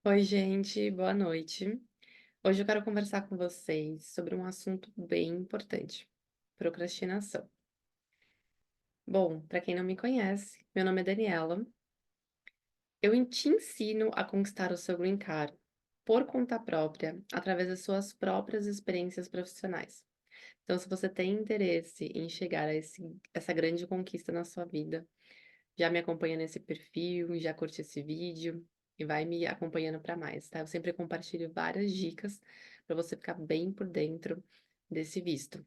Oi, gente, boa noite. Hoje eu quero conversar com vocês sobre um assunto bem importante: procrastinação. Bom, para quem não me conhece, meu nome é Daniela. Te ensino a conquistar o seu green card por conta própria, através das suas próprias experiências profissionais. Então, se você tem interesse em chegar a essa grande conquista na sua vida, já me acompanha nesse perfil, já curte esse vídeo e vai me acompanhando para mais, tá? Eu sempre compartilho várias dicas para você ficar bem por dentro desse visto.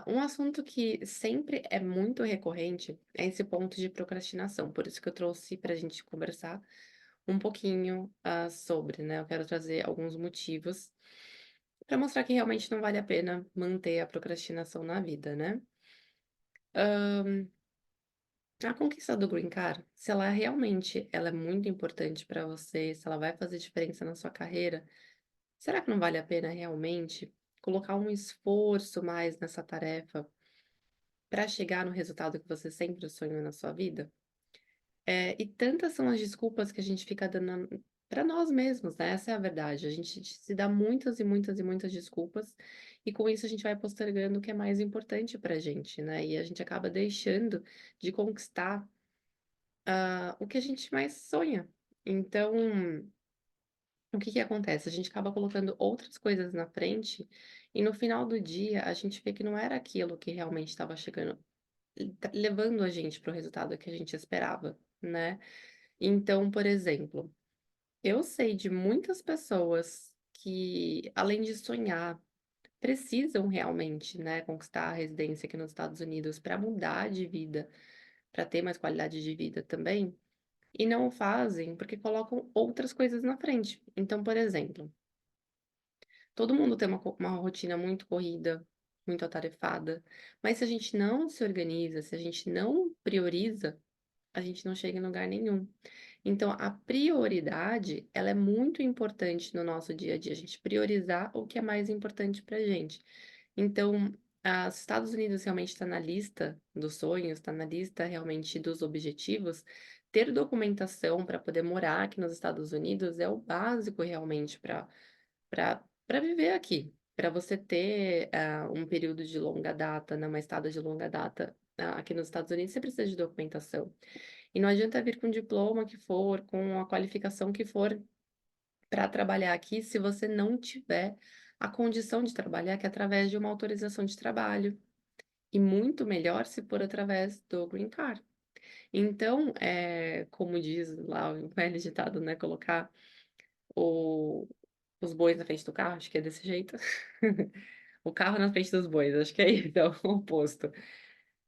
Um assunto que sempre é muito recorrente é esse ponto de procrastinação, por isso que eu trouxe para a gente conversar um pouquinho sobre, né? Eu quero trazer alguns motivos para mostrar que realmente não vale a pena manter a procrastinação na vida, né? A conquista do green card, se ela realmente ela é muito importante para você, se ela vai fazer diferença na sua carreira, será que não vale a pena realmente colocar um esforço mais nessa tarefa para chegar no resultado que você sempre sonhou na sua vida? E tantas são as desculpas que a gente fica dando para nós mesmos, né, essa é a verdade, a gente se dá muitas e muitas e muitas desculpas, e com isso a gente vai postergando o que é mais importante pra gente, né, e a gente acaba deixando de conquistar o que a gente mais sonha. Então, o que que acontece? A gente acaba colocando outras coisas na frente e no final do dia a gente vê que não era aquilo que realmente estava chegando, levando a gente para o resultado que a gente esperava, né. Então, por exemplo, eu sei de muitas pessoas que, além de sonhar, precisam realmente, né, conquistar a residência aqui nos Estados Unidos para mudar de vida, para ter mais qualidade de vida também. E não o fazem porque colocam outras coisas na frente. Então, por exemplo, todo mundo tem uma rotina muito corrida, muito atarefada, mas se a gente não se organiza, se a gente não prioriza, a gente não chega em lugar nenhum. Então, a prioridade, ela é muito importante no nosso dia a dia, a gente priorizar o que é mais importante pra gente. Então, os Estados Unidos realmente está na lista dos sonhos, está na lista realmente dos objetivos. Ter documentação para poder morar aqui nos Estados Unidos é o básico realmente para viver aqui. Para você ter, um período de longa data, né, uma estada de longa data, aqui nos Estados Unidos, você precisa de documentação. E não adianta vir com o diploma que for, com a qualificação que for, para trabalhar aqui, se você não tiver a condição de trabalhar, que é através de uma autorização de trabalho, e muito melhor se for através do green card. Então, como diz lá o velho ditado, né, colocar o os bois na frente do carro, acho que é desse jeito. O carro na frente dos bois, acho que é isso, é o oposto.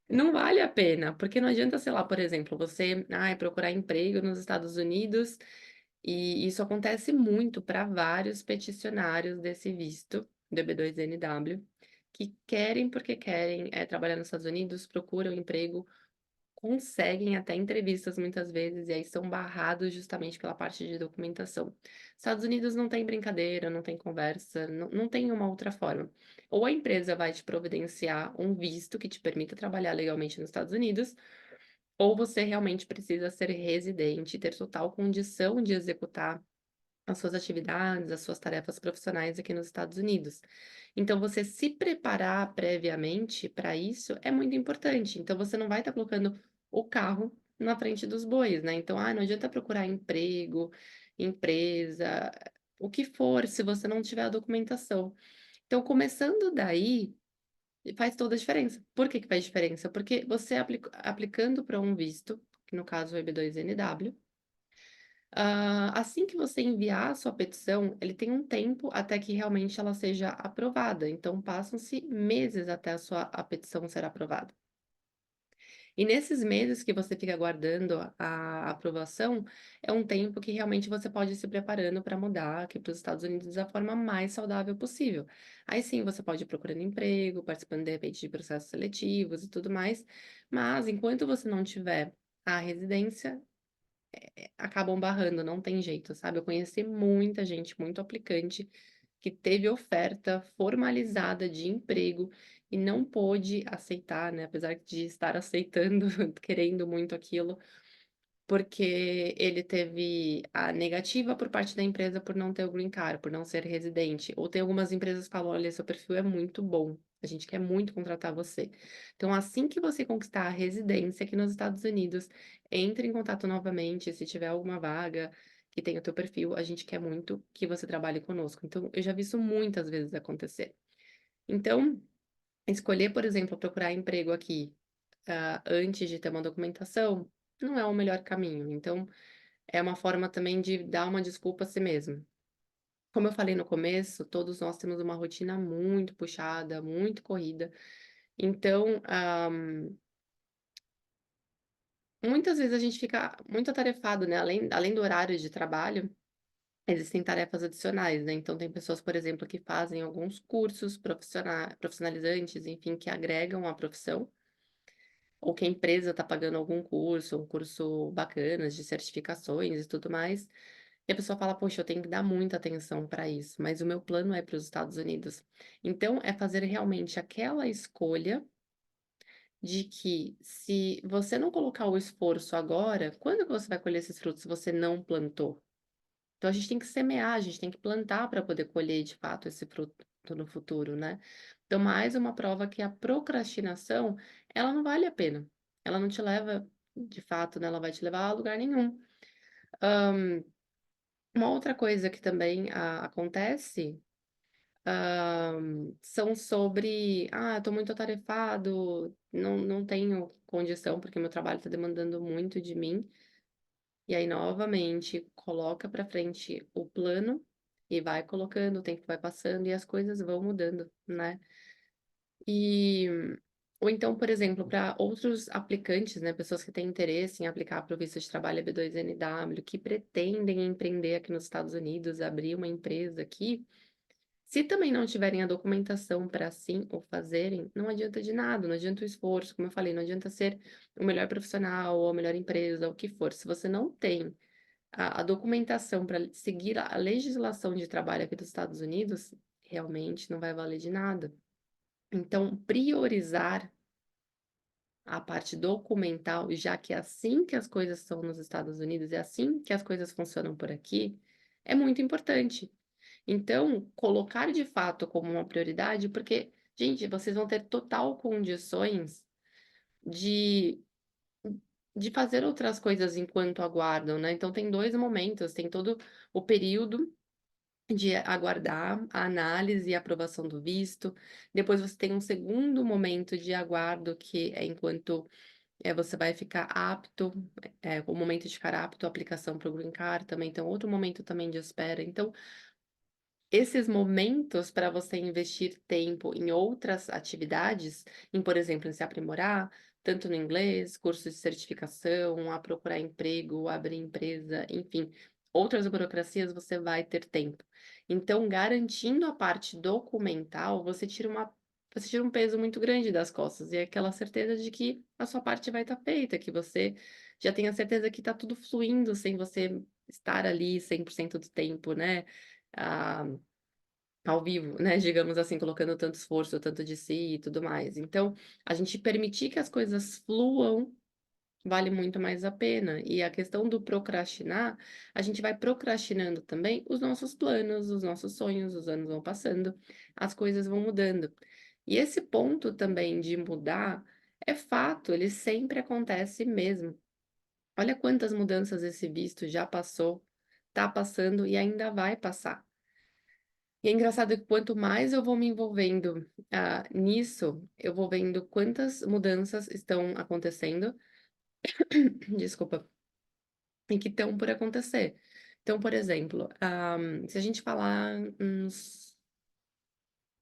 Não vale a pena, porque não adianta, sei lá, por exemplo, você, procurar emprego nos Estados Unidos, e isso acontece muito para vários peticionários desse visto, do EB2NW, que querem porque querem, trabalhar nos Estados Unidos, procuram emprego, conseguem até entrevistas muitas vezes, e aí são barrados justamente pela parte de documentação. Estados Unidos não tem brincadeira, não tem conversa, não tem uma outra forma. Ou a empresa vai te providenciar um visto que te permita trabalhar legalmente nos Estados Unidos, ou você realmente precisa ser residente, ter total condição de executar as suas atividades, as suas tarefas profissionais aqui nos Estados Unidos. Então, você se preparar previamente para isso é muito importante. Então, você não vai estar colocando o carro na frente dos bois, né? Então, não adianta procurar emprego, empresa, o que for, se você não tiver a documentação. Então, começando daí, faz toda a diferença. Por que que faz diferença? Porque você aplicando para um visto, que no caso é o EB2NW, assim que você enviar a sua petição, ele tem um tempo até que realmente ela seja aprovada, então passam-se meses até a petição ser aprovada. E nesses meses que você fica aguardando a aprovação, é um tempo que realmente você pode ir se preparando para mudar aqui para os Estados Unidos da forma mais saudável possível. Aí sim, você pode ir procurando emprego, participando de repente de processos seletivos e tudo mais, mas enquanto você não tiver a residência, acabam barrando, não tem jeito, sabe. Eu conheci muita gente, muito aplicante, que teve oferta formalizada de emprego e não pôde aceitar, né, apesar de estar aceitando, querendo muito aquilo, porque ele teve a negativa por parte da empresa por não ter o green card, por não ser residente. Ou tem algumas empresas que falam: "Olha, seu perfil é muito bom, a gente quer muito contratar você". Então, assim que você conquistar a residência aqui nos Estados Unidos, entre em contato novamente, se tiver alguma vaga que tenha o teu perfil, a gente quer muito que você trabalhe conosco. Então, eu já vi isso muitas vezes acontecer. Então, escolher, por exemplo, procurar emprego aqui, antes de ter uma documentação, não é o melhor caminho. Então, é uma forma também de dar uma desculpa a si mesmo. Como eu falei no começo, todos nós temos uma rotina muito puxada, muito corrida. Então, muitas vezes a gente fica muito atarefado, né? Além do horário de trabalho, existem tarefas adicionais, né? Então, tem pessoas, por exemplo, que fazem alguns cursos profissionalizantes, enfim, que agregam à profissão. Ou que a empresa está pagando algum curso, um curso bacana de certificações e tudo mais, e a pessoa fala: "Poxa, eu tenho que dar muita atenção para isso, mas o meu plano é para os Estados Unidos". Então, é fazer realmente aquela escolha de que se você não colocar o esforço agora, quando que você vai colher esses frutos se você não plantou? Então a gente tem que semear, a gente tem que plantar para poder colher de fato esse fruto no futuro, né. Então mais uma prova que a procrastinação, ela não vale a pena, ela não te leva de fato, né, ela vai te levar a lugar nenhum. Uma outra coisa que também acontece, são sobre: "Ah, estou muito atarefado, não tenho condição, porque meu trabalho está demandando muito de mim". E aí, novamente, coloca para frente o plano e vai colocando, o tempo vai passando e as coisas vão mudando, né. E ou então, por exemplo, para outros aplicantes, né, pessoas que têm interesse em aplicar para o visto de trabalho EB2NW, que pretendem empreender aqui nos Estados Unidos, abrir uma empresa aqui, se também não tiverem a documentação para assim o fazerem, não adianta de nada, não adianta o esforço, como eu falei, não adianta ser o melhor profissional ou a melhor empresa, o que for, se você não tem a documentação para seguir a legislação de trabalho aqui dos Estados Unidos, realmente não vai valer de nada. Então, priorizar a parte documental, já que é assim que as coisas são nos Estados Unidos, é assim que as coisas funcionam por aqui, é muito importante. Então, colocar de fato como uma prioridade, porque, gente, vocês vão ter total condições de de fazer outras coisas enquanto aguardam, né. Então tem 2 momentos, tem todo o período de aguardar a análise e aprovação do visto, depois você tem um segundo momento de aguardo que é enquanto, você vai ficar apto, o momento de ficar apto à aplicação para o green card também tem outro momento também de espera, então esses momentos para você investir tempo em outras atividades, em, por exemplo, em se aprimorar, tanto no inglês, cursos de certificação, a procurar emprego, abrir empresa, enfim, outras burocracias, você vai ter tempo. Então, garantindo a parte documental, você tira um peso muito grande das costas, e é aquela certeza de que a sua parte vai estar feita, que você já tem a certeza que está tudo fluindo sem você estar ali 100% do tempo, né. Ah, ao vivo, né, digamos assim, colocando tanto esforço, tanto de si e tudo mais. Então, a gente permitir que as coisas fluam vale muito mais a pena. E a questão do procrastinar, a gente vai procrastinando também os nossos planos, os nossos sonhos, os anos vão passando, as coisas vão mudando. E esse ponto também de mudar é fato, ele sempre acontece mesmo. Olha quantas mudanças esse visto já passou, tá passando e ainda vai passar. E é engraçado que quanto mais eu vou me envolvendo, nisso, eu vou vendo quantas mudanças estão acontecendo, desculpa, e que estão por acontecer. Então, por exemplo, se a gente falar uns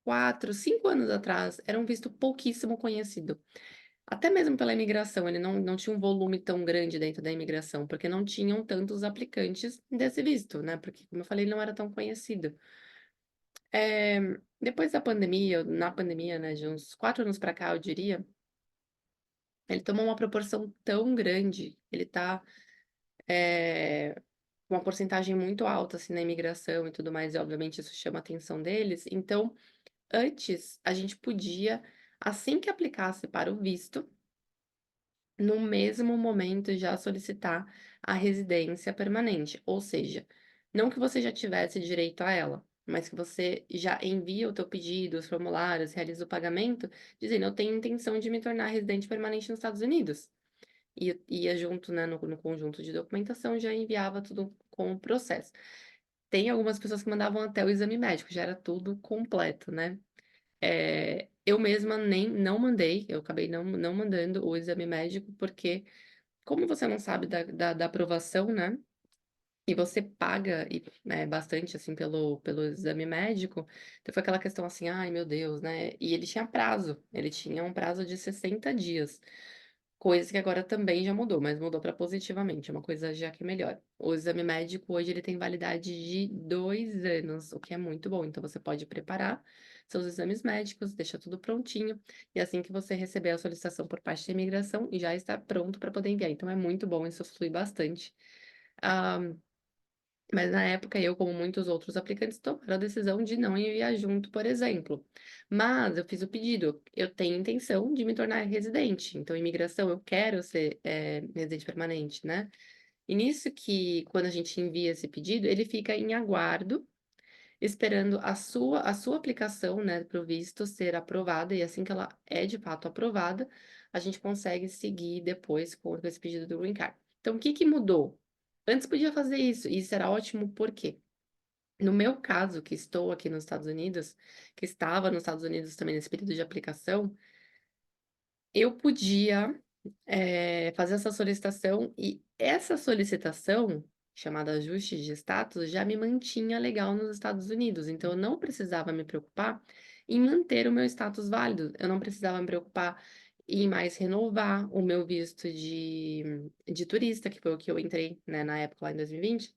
4, 5 anos atrás, era um visto pouquíssimo conhecido. Até mesmo pela imigração, ele não tinha um volume tão grande dentro da imigração, porque não tinham tantos aplicantes desse visto, né, porque, como eu falei, ele não era tão conhecido. Depois da pandemia, na pandemia, né, de uns 4 anos para cá, eu diria, ele tomou uma proporção tão grande, ele tá, com uma porcentagem muito alta, assim, na imigração e tudo mais, e obviamente isso chama a atenção deles. Então, antes, a gente podia, assim que aplicasse para o visto, no mesmo momento já solicitar a residência permanente, ou seja, não que você já tivesse direito a ela, mas que você já envia o teu pedido, os formulários, realiza o pagamento, dizendo: "Eu tenho intenção de me tornar residente permanente nos Estados Unidos". E ia junto, né, no conjunto de documentação, já enviava tudo com o processo. Tem algumas pessoas que mandavam até o exame médico, já era tudo completo, né. Eu mesma nem não mandei, eu acabei não mandando o exame médico, porque como você não sabe da aprovação, né, e você paga bastante, assim, pelo exame médico, então foi aquela questão assim: "Ai, meu Deus", né, e ele tinha prazo, ele tinha um prazo de 60 dias. Coisa que agora também já mudou, mas mudou para positivamente, é uma coisa já que é melhor. O exame médico hoje ele tem validade de 2 anos, o que é muito bom, então você pode preparar seus exames médicos, deixa tudo prontinho, e assim que você receber a solicitação por parte da imigração, já está pronto para poder enviar, então é muito bom, isso flui bastante. Ah, mas na época eu, como muitos outros aplicantes, tomaram a decisão de não enviar junto, por exemplo. Mas eu fiz o pedido, eu tenho intenção de me tornar residente, então imigração, eu quero ser, residente permanente, né. E nisso que quando a gente envia esse pedido, ele fica em aguardo, esperando a sua aplicação, né, para o visto ser aprovada, e assim que ela é de fato aprovada, a gente consegue seguir depois com esse pedido do green card. Então o que que mudou? Antes podia fazer isso, e isso era ótimo, por quê? No meu caso, que estou aqui nos Estados Unidos, que estava nos Estados Unidos também nesse período de aplicação, eu podia, fazer essa solicitação e essa solicitação, chamada ajuste de status, já me mantinha legal nos Estados Unidos, então eu não precisava me preocupar em manter o meu status válido, eu não precisava me preocupar em mais renovar o meu visto de turista, que foi o que eu entrei, né, na época lá em 2020.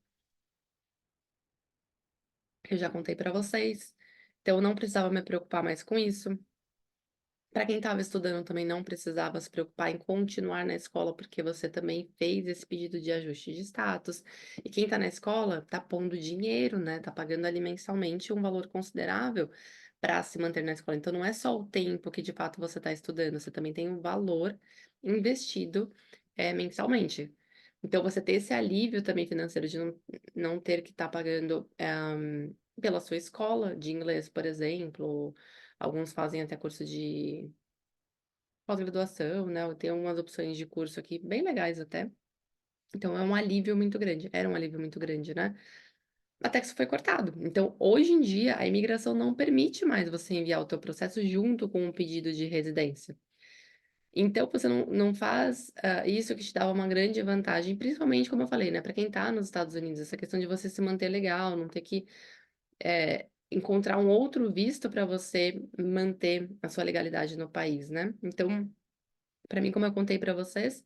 Eu já contei para vocês, então eu não precisava me preocupar mais com isso. Para quem estava estudando também não precisava se preocupar em continuar na escola, porque você também fez esse pedido de ajuste de status. E quem está na escola está pondo dinheiro, né, está pagando ali mensalmente um valor considerável para se manter na escola. Então não é só o tempo que de fato você está estudando, você também tem um valor investido, mensalmente. Então você ter esse alívio também financeiro de não ter que estar pagando, pela sua escola de inglês, por exemplo, alguns fazem até curso de pós-graduação, né, ou tem umas opções de curso aqui bem legais até. Então é um alívio muito grande, era um alívio muito grande, né. Até que isso foi cortado. Então, hoje em dia, a imigração não permite mais você enviar o teu processo junto com o pedido de residência. Então você não faz, isso que te dava uma grande vantagem, principalmente como eu falei, né, para quem está nos Estados Unidos, essa questão de você se manter legal, não ter que encontrar um outro visto para você manter a sua legalidade no país, né. Então, para mim, como eu contei para vocês,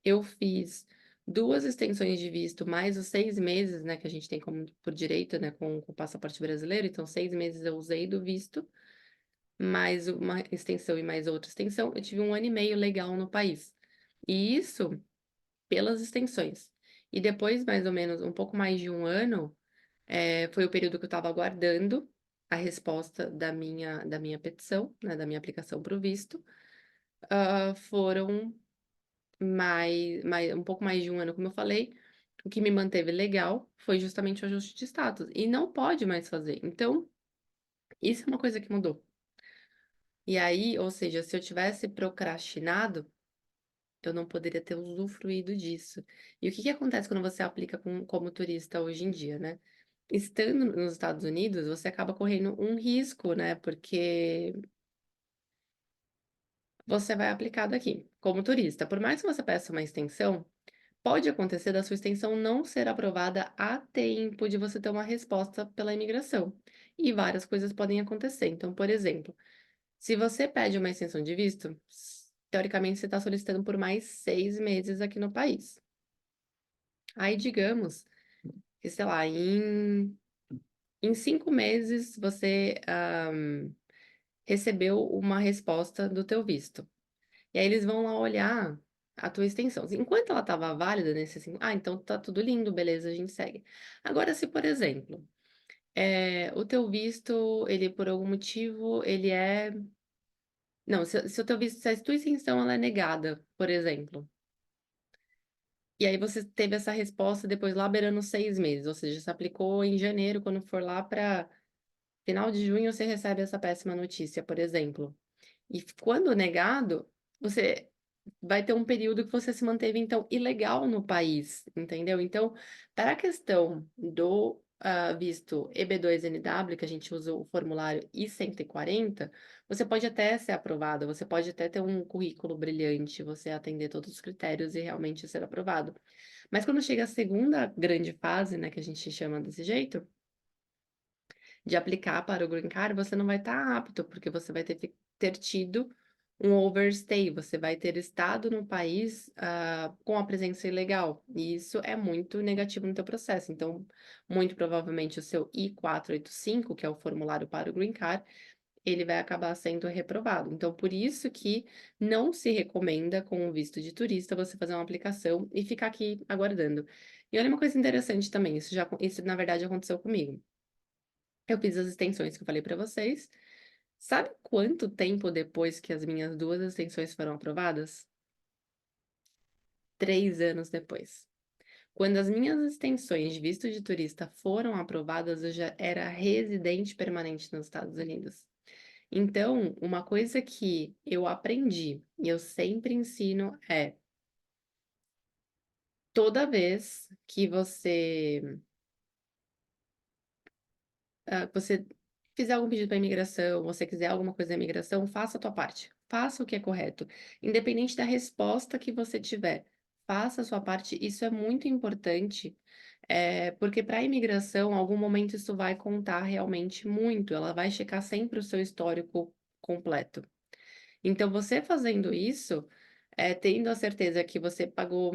eu fiz 2 extensões de visto, mais os 6 meses, né, que a gente tem como por direito, né, com o passaporte brasileiro, então 6 meses eu usei do visto, mais uma extensão e mais outra extensão, eu tive 1 ano e meio legal no país. E isso pelas extensões. E depois, mais ou menos, um pouco mais de 1 ano, foi o período que eu estava aguardando a resposta da minha petição, né, da minha aplicação para o visto. Foram um pouco mais de 1 ano, como eu falei, o que me manteve legal foi justamente o ajuste de status, e não pode mais fazer. Então, isso é uma coisa que mudou. E aí, ou seja, se eu tivesse procrastinado, eu não poderia ter usufruído disso. E o que que acontece quando você aplica como turista hoje em dia, né? Estando nos Estados Unidos, você acaba correndo um risco, né, porque você vai aplicar daqui, como turista. Por mais que você peça uma extensão, pode acontecer da sua extensão não ser aprovada a tempo de você ter uma resposta pela imigração. E várias coisas podem acontecer. Então, por exemplo, se você pede uma extensão de visto, teoricamente você está solicitando por mais 6 meses aqui no país. Aí, digamos que, sei lá, em 5 meses você, recebeu uma resposta do teu visto. E aí eles vão lá olhar a tua extensão. Enquanto ela estava válida nesse assim, então tá tudo lindo, beleza, a gente segue. Agora se, por exemplo, o teu visto, ele por algum motivo, ele é não, se o teu visto se a tua extensão ela é negada, por exemplo, E aí você teve essa resposta depois lá beirando 6 meses, ou seja, você aplicou em janeiro, quando for lá para final de junho, você recebe essa péssima notícia, por exemplo. E quando negado, você vai ter um período que você se manteve, então, ilegal no país, entendeu? Então, para a questão do, visto EB2NW, que a gente usa o formulário I-140, você pode até ser aprovado, você pode até ter um currículo brilhante, você atender todos os critérios e realmente ser aprovado. Mas quando chega a segunda grande fase, né, que a gente chama desse jeito, de aplicar para o green card, você não vai estar apto, porque você vai ter tido um overstay, você vai ter estado no país, com a presença ilegal, e isso é muito negativo no teu processo. Então, muito provavelmente o seu I-485, que é o formulário para o green card, ele vai acabar sendo reprovado. Então, por isso que não se recomenda, com o visto de turista, você fazer uma aplicação e ficar aqui aguardando. E olha uma coisa interessante também, isso na verdade aconteceu comigo. Eu fiz as extensões que eu falei para vocês. Sabe quanto tempo depois que as minhas 2 extensões foram aprovadas? 3 anos depois. Quando as minhas extensões de visto de turista foram aprovadas, eu já era residente permanente nos Estados Unidos. Então, uma coisa que eu aprendi e eu sempre ensino é: toda vez que você fizer algum pedido para imigração, você quiser alguma coisa da imigração, faça a tua parte. Faça o que é correto. Independente da resposta que você tiver, faça a sua parte. Isso é muito importante, porque para a imigração, em algum momento isso vai contar realmente muito. Ela vai checar sempre o seu histórico completo. Então, você fazendo isso, tendo a certeza que você pagou,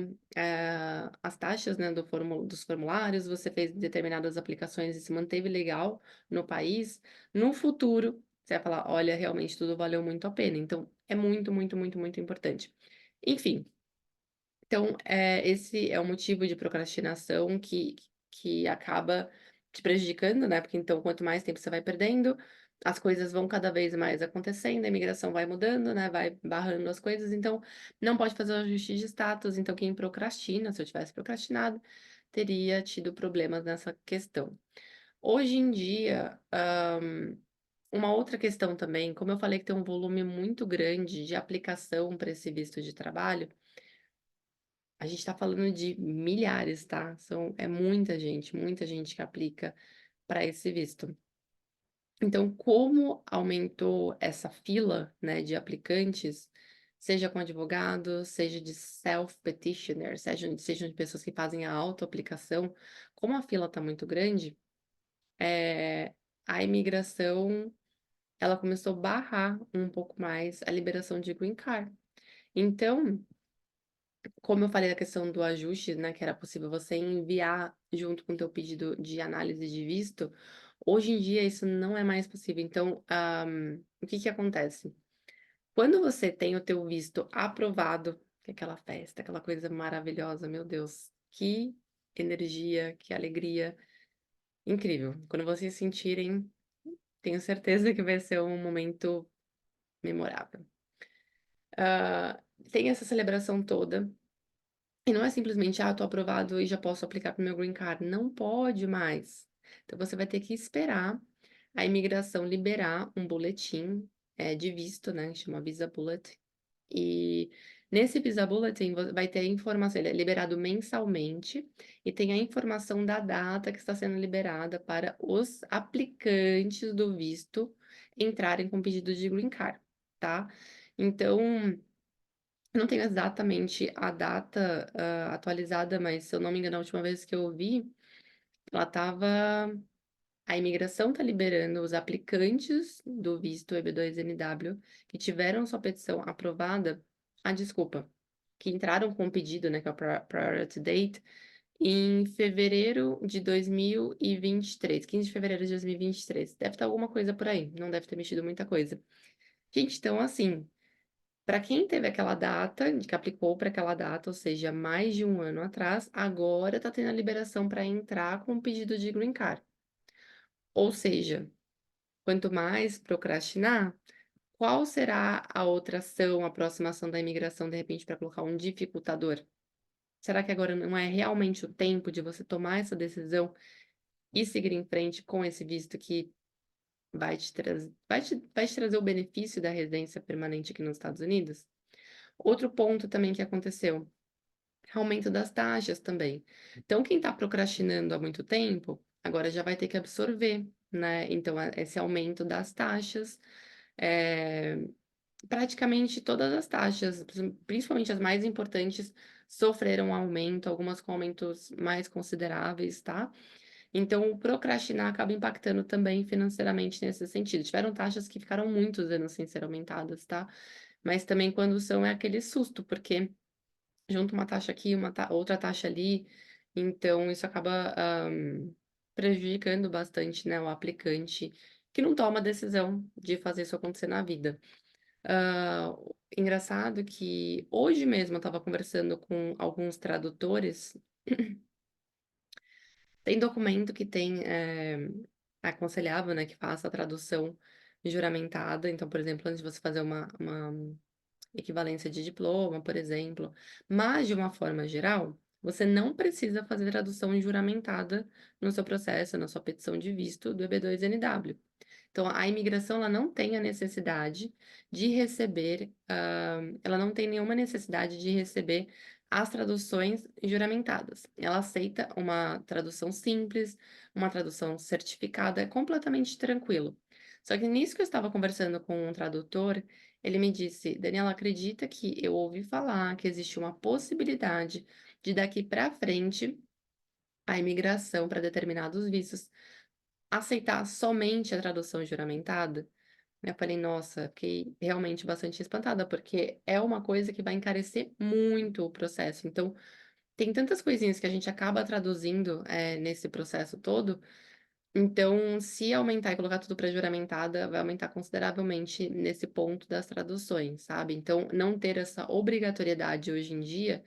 as taxas, né, dos formulários, você fez determinadas aplicações e se manteve legal no país, no futuro, você vai falar: "Olha, realmente tudo valeu muito a pena". Então, é muito, muito, muito, muito importante. Enfim, então, esse é o motivo de procrastinação que acaba te prejudicando, né, porque então quanto mais tempo você vai perdendo, as coisas vão cada vez mais acontecendo, a imigração vai mudando, né, vai barrando as coisas, então não pode fazer o ajuste de status, então quem procrastina, se eu tivesse procrastinado, teria tido problemas nessa questão. Hoje em dia, uma outra questão também, como eu falei que tem um volume muito grande de aplicação para esse visto de trabalho, a gente tá falando de milhares, tá? É muita gente que aplica para esse visto. Então, como aumentou essa fila, né, de aplicantes, seja com advogado, seja de self-petitioner, sejam de pessoas que fazem a autoaplicação, como a fila tá muito grande, a imigração, ela começou a barrar um pouco mais a liberação de green card. Então, como eu falei da questão do ajuste, né, que era possível você enviar junto com o teu pedido de análise de visto, hoje em dia isso não é mais possível. Então, o que que acontece? Quando você tem o teu visto aprovado, que é aquela festa, aquela coisa maravilhosa, meu Deus, que energia, que alegria, incrível. Quando vocês sentirem, tenho certeza que vai ser um momento memorável. Ah, tem essa celebração toda. E não é simplesmente: "Ah, tô aprovado e já posso aplicar para o meu green card", não pode mais. Então você vai ter que esperar a imigração liberar um boletim, de visto, né, chama Visa Bulletin, e nesse Visa Bulletin vai ter a informação, ele é liberado mensalmente, e tem a informação da data que está sendo liberada para os aplicantes do visto entrarem com pedido de green card, tá. Então eu não tenho exatamente a data, atualizada, mas se eu não me engano, a última vez que eu vi, ela estava a imigração está liberando os aplicantes do visto EB2NW que tiveram sua petição aprovada, desculpa, que entraram com o pedido, né, que é o priority date, em fevereiro de 2023, 15 de fevereiro de 2023. Deve estar alguma coisa por aí, não deve ter mexido muita coisa. Gente, então assim, para quem teve aquela data, de que aplicou para aquela data, ou seja, mais de um ano atrás, agora está tendo a liberação para entrar com o pedido de green card. Ou seja, quanto mais procrastinar, qual será a outra ação, a próxima ação da imigração, de repente, para colocar um dificultador? Será que agora não é realmente o tempo de você tomar essa decisão e seguir em frente com esse visto que vai te trazer o benefício da residência permanente aqui nos Estados Unidos? Outro ponto também que aconteceu, aumento das taxas também. Então quem está procrastinando há muito tempo, agora já vai ter que absorver, né, então esse aumento das taxas, eh, praticamente todas as taxas, principalmente as mais importantes, sofreram um aumento, algumas com aumentos mais consideráveis, tá. Então o procrastinar acaba impactando também financeiramente nesse sentido. Tiveram taxas que ficaram muitos anos sem ser aumentadas, tá, mas também quando são é aquele susto, porque junta uma taxa aqui, outra taxa ali, então isso acaba, prejudicando bastante, né, o aplicante, que não toma a decisão de fazer isso acontecer na vida. Hã, engraçado que hoje mesmo eu estava conversando com alguns tradutores, tem documento que tem, aconselhável, né, que faça a tradução juramentada, então, por exemplo, antes de você fazer uma equivalência de diploma, por exemplo, mas de uma forma geral, você não precisa fazer tradução juramentada no seu processo, na sua petição de visto do EB2NW. Então, a imigração ela não tem a necessidade de receber, ela não tem nenhuma necessidade de receber as traduções juramentadas. Ela aceita uma tradução simples, uma tradução certificada, é completamente tranquilo. Só que nisso que eu estava conversando com um tradutor, ele me disse: Daniela, acredita que eu ouvi falar que existe uma possibilidade de daqui para frente a imigração para determinados vistos aceitar somente a tradução juramentada? Eu falei: "Nossa", fiquei realmente bastante espantada, porque é uma coisa que vai encarecer muito o processo. Então, tem tantas coisinhas que a gente acaba traduzindo, nesse processo todo, então se aumentar e colocar tudo para juramentada, vai aumentar consideravelmente nesse ponto das traduções, sabe. Então, não ter essa obrigatoriedade hoje em dia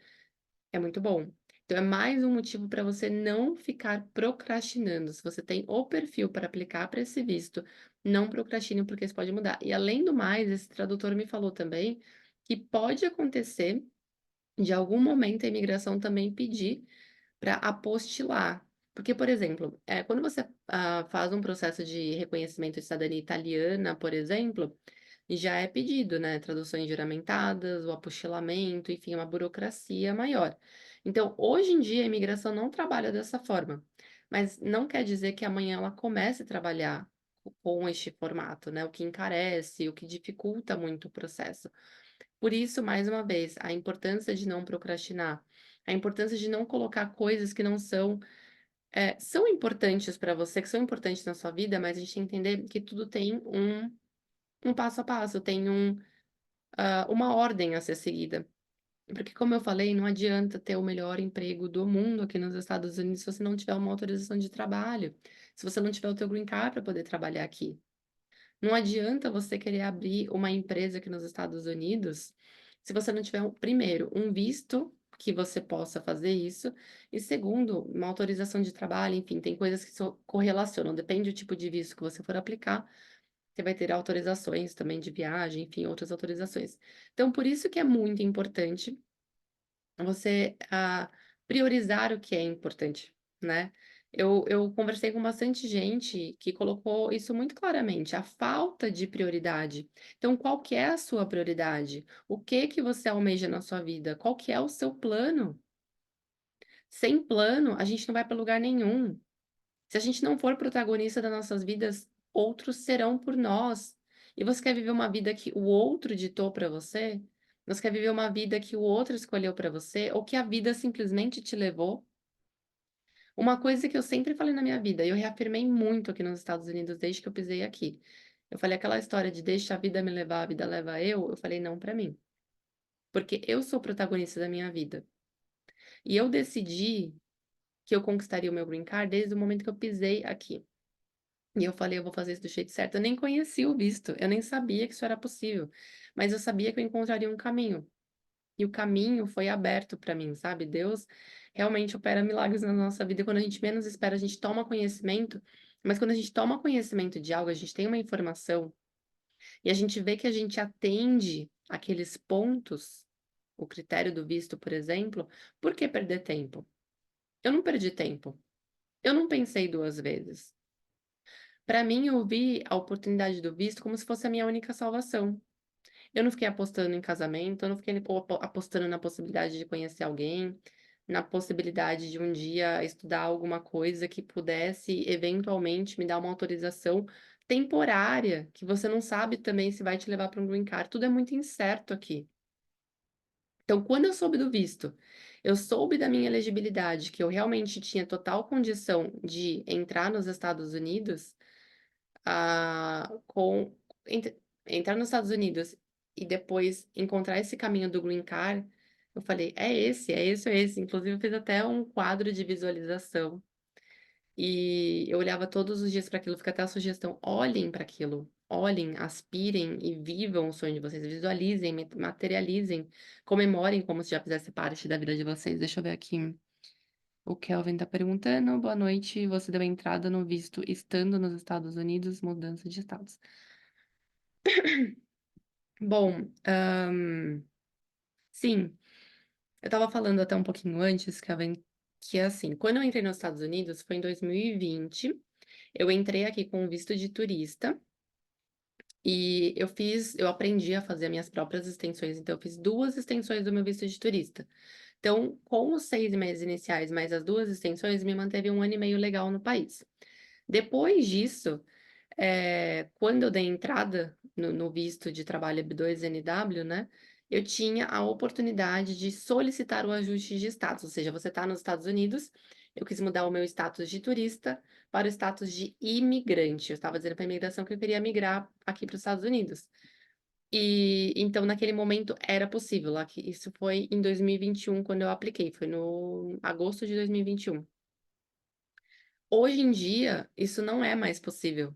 é muito bom. Então é mais um motivo para você não ficar procrastinando. Se você tem o perfil para aplicar para esse visto, não procrastine, porque isso pode mudar. E além do mais, esse tradutor me falou também que pode acontecer de algum momento a imigração também pedir para apostilar. Porque, por exemplo, quando você, faz um processo de reconhecimento de cidadania italiana, por exemplo, já é pedido, né, traduções juramentadas, o apostilamento, enfim, uma burocracia maior. Então, hoje em dia, a imigração não trabalha dessa forma, mas não quer dizer que amanhã ela comece a trabalhar com este formato, né, o que encarece, o que dificulta muito o processo. Por isso, mais uma vez, a importância de não procrastinar, a importância de não colocar coisas que não são, são importantes para você, que são importantes na sua vida, mas a gente tem que entender que tudo tem um passo a passo, tem uma ordem a ser seguida. Porque, como eu falei, não adianta ter o melhor emprego do mundo aqui nos Estados Unidos se você não tiver uma autorização de trabalho, se você não tiver o teu green card para poder trabalhar aqui. Não adianta você querer abrir uma empresa aqui nos Estados Unidos, se você não tiver primeiro, um visto que você possa fazer isso, e segundo, uma autorização de trabalho, enfim, tem coisas que correlacionam, depende do tipo de visto que você for aplicar, você vai ter autorizações também de viagem, enfim, outras autorizações. Então, por isso que é muito importante você, priorizar o que é importante, né. Eu conversei com bastante gente que colocou isso muito claramente, a falta de prioridade. Então qual que é a sua prioridade? O que que você almeja na sua vida? Qual que é o seu plano? Sem plano, a gente não vai para lugar nenhum. Se a gente não for protagonista das nossas vidas, outros serão por nós. E você quer viver uma vida que o outro ditou para você? Você quer viver uma vida que o outro escolheu para você ou que a vida simplesmente te levou? Uma coisa que eu sempre falei na minha vida, e eu reafirmei muito aqui nos Estados Unidos desde que eu pisei aqui. Eu falei aquela história de deixa a vida me levar, a vida leva eu falei não para mim, porque eu sou protagonista da minha vida. E eu decidi que eu conquistaria o meu green card desde o momento que eu pisei aqui. E eu falei: "Eu vou fazer isso do jeito certo". Eu nem conhecia o visto, eu nem sabia que isso era possível, mas eu sabia que eu encontraria um caminho, e o caminho foi aberto para mim, sabe. Deus realmente opera milagres na nossa vida e quando a gente menos espera, a gente toma conhecimento, mas quando a gente toma conhecimento de algo, a gente tem uma informação, e a gente vê que a gente atende aqueles pontos, o critério do visto, por exemplo, por que perder tempo? Eu não perdi tempo, eu não pensei 2 vezes. Para mim, eu vi a oportunidade do visto como se fosse a minha única salvação. Eu não fiquei apostando em casamento, eu não fiquei apostando na possibilidade de conhecer alguém, na possibilidade de um dia estudar alguma coisa que pudesse eventualmente me dar uma autorização temporária, que você não sabe também se vai te levar para um green card, tudo é muito incerto aqui. Então, quando eu soube do visto, eu soube da minha elegibilidade, que eu realmente tinha total condição de entrar nos Estados Unidos, com entrar nos Estados Unidos e depois encontrar esse caminho do green card, eu falei: "É esse, é esse, é esse". Inclusive eu fiz até um quadro de visualização, e eu olhava todos os dias para aquilo, fica até a sugestão: olhem para aquilo, olhem, aspirem e vivam o sonho de vocês, visualizem, materializem, comemorem como se já fizesse parte da vida de vocês. Deixa eu ver aqui, o Kelvin tá perguntando: "Boa noite, você deu entrada no visto estando nos Estados Unidos, mudança de status". Bom, sim, eu estava falando até um pouquinho antes, Kelvin, que é assim, quando eu entrei nos Estados Unidos foi em 2020, eu entrei aqui com visto de turista, e eu aprendi a fazer minhas próprias extensões, então eu fiz 2 extensões do meu visto de turista. Então, com os 6 meses iniciais, mais as 2 extensões, me manteve 1 ano e meio legal no país. Depois disso, quando eu dei entrada no visto de trabalho B2NW, né, eu tinha a oportunidade de solicitar o ajuste de status, ou seja, você está nos Estados Unidos, eu quis mudar o meu status de turista para o status de imigrante. Eu estava dizendo para a imigração que eu queria migrar aqui para os Estados Unidos. E então, naquele momento, era possível. Aqui, isso foi em 2021, quando eu apliquei, foi no agosto de 2021. Hoje em dia, isso não é mais possível.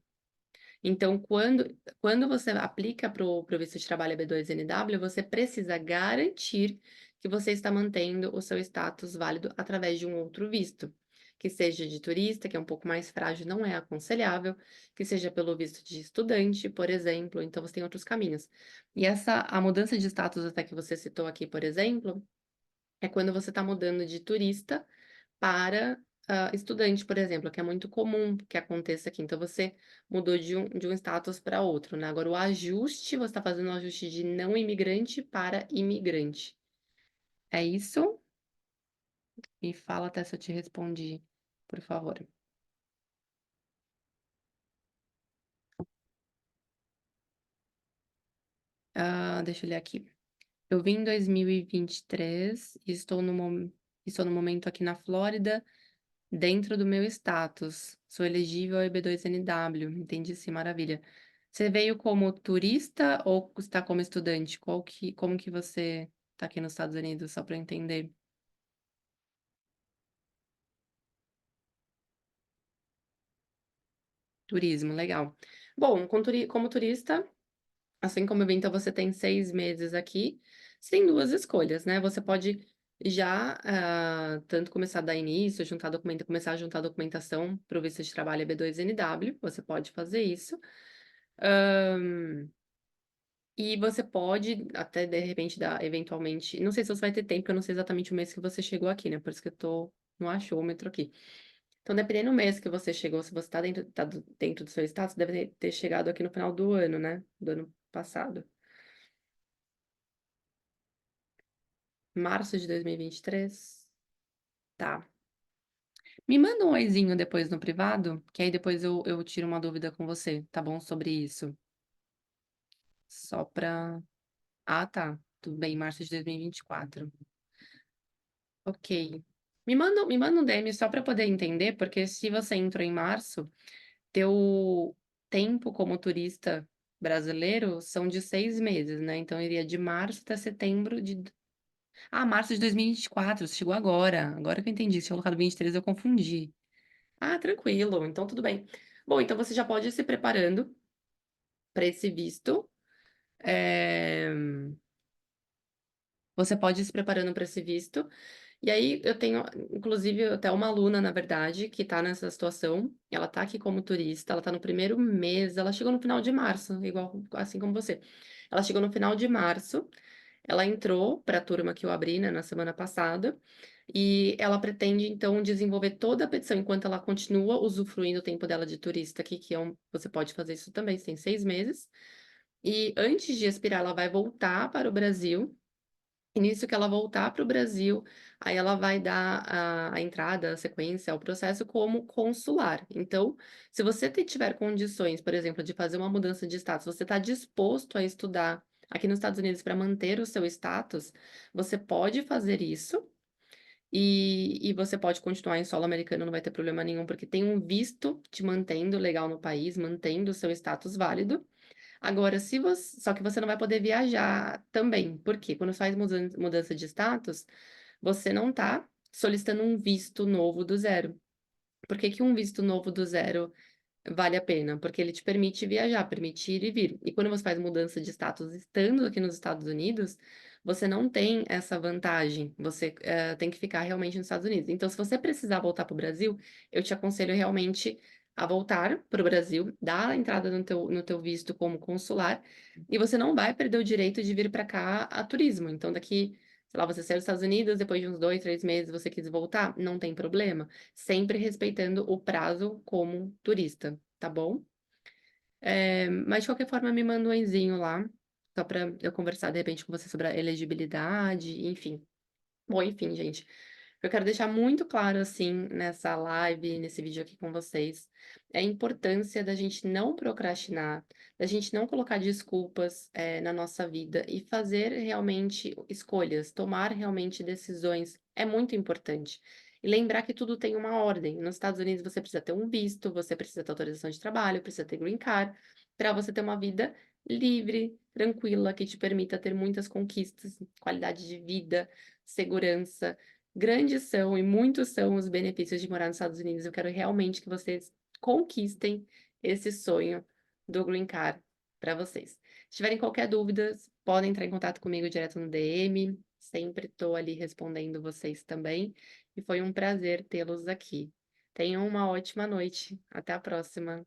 Então, quando você aplica para o visto de trabalho B2NW, você precisa garantir que você está mantendo o seu status válido através de um outro visto, que seja de turista, que é um pouco mais frágil, não é aconselhável, que seja pelo visto de estudante, por exemplo, então você tem outros caminhos. E a mudança de status até que você citou aqui, por exemplo, é quando você está mudando de turista para, estudante, por exemplo, que é muito comum que aconteça aqui. Então você mudou de um status para outro, né. Agora o ajuste, você está fazendo um ajuste de não imigrante para imigrante. É isso? Me fala até se eu te respondi, por favor. Deixa eu ler aqui. Eu vim em 2023 e estou no momento aqui na Flórida, dentro do meu status. Sou elegível ao EB2NW. Entendi sim, maravilha. Você veio como turista ou está como estudante? Como que você está aqui nos Estados Unidos, só para eu entender? Turismo, legal. Bom, como turista, assim como eu vim, então você tem 6 meses aqui, você tem 2 escolhas, né, você pode já, tanto começar a dar início, começar a juntar documentação para o visto de trabalho EB2NW, você pode fazer isso. Hã, e você pode até, de repente, dar eventualmente não sei se você vai ter tempo, porque eu não sei exatamente o mês que você chegou aqui, né, por isso que eu tô no achômetro aqui. Então, dependendo do mês que você chegou, se você tá dentro do seu estado, você deve ter chegado aqui no final do ano, né, do ano passado. Março de 2023? Tá. Me manda um oizinho depois no privado, que aí depois eu tiro uma dúvida com você, tá bom, sobre isso. Só pra tá, tudo bem, março de 2024. Ok. Me manda um DM só para poder entender, porque se você entrou em março, teu tempo como turista brasileiro são de 6 meses, né, então iria de março até setembro de março de 2024, você chegou agora, agora que eu entendi, você tinha colocado 23, eu confundi. Tranquilo, então tudo bem. Bom, então você já pode ir se preparando para esse visto, eh, você pode ir se preparando para esse visto. E aí eu tenho, inclusive, até uma aluna, na verdade, que tá nessa situação, ela tá aqui como turista, ela tá no primeiro mês, ela chegou no final de março, igual assim como você. Ela chegou no final de março, Ela entrou para a turma que eu abri, né, na semana passada, e ela pretende então desenvolver toda a petição enquanto ela continua usufruindo o tempo dela de turista aqui, que é você pode fazer isso também, você tem 6 meses, e antes de expirar ela vai voltar para o Brasil, e nisso que ela voltar para o Brasil, aí ela vai dar a entrada, a sequência ao processo como consular. Então, se você tiver condições, por exemplo, de fazer uma mudança de status, você está disposto a estudar aqui nos Estados Unidos para manter o seu status, você pode fazer isso, e você pode continuar em solo americano, não vai ter problema nenhum, porque tem um visto te mantendo legal no país, mantendo o seu status válido. Agora, se você só que você não vai poder viajar também, por quê? Quando faz mudança de status, você não está solicitando um visto novo do zero. Por que que um visto novo do zero vale a pena? Porque ele te permite viajar, permite ir e vir. E quando você faz mudança de status estando aqui nos Estados Unidos, você não tem essa vantagem, você, tem que ficar realmente nos Estados Unidos. Então, se você precisar voltar para o Brasil, eu te aconselho realmente a voltar para o Brasil, dar a entrada no teu visto como consular, e você não vai perder o direito de vir para cá a turismo. Então daqui, sei lá, você saiu dos Estados Unidos, depois de uns 2, 3 meses você quis voltar, não tem problema, sempre respeitando o prazo como turista, tá bom? Mas de qualquer forma me manda um "oi"zinho lá, só para eu conversar de repente com você sobre a elegibilidade, enfim. Bom, enfim, gente, eu quero deixar muito claro, assim, nessa live, nesse vídeo aqui com vocês, é a importância da gente não procrastinar, da gente não colocar desculpas, na nossa vida e fazer realmente escolhas, tomar realmente decisões, é muito importante. E lembrar que tudo tem uma ordem. Nos Estados Unidos você precisa ter um visto, você precisa ter autorização de trabalho, precisa ter green card, para você ter uma vida livre, tranquila, que te permita ter muitas conquistas, qualidade de vida, segurança. Grandes são e muitos são os benefícios de morar nos Estados Unidos. Eu quero realmente que vocês conquistem esse sonho do Green Card para vocês. Se tiverem qualquer dúvida, podem entrar em contato comigo direto no DM. Sempre estou ali respondendo vocês também. E foi um prazer tê-los aqui. Tenham uma ótima noite. Até a próxima.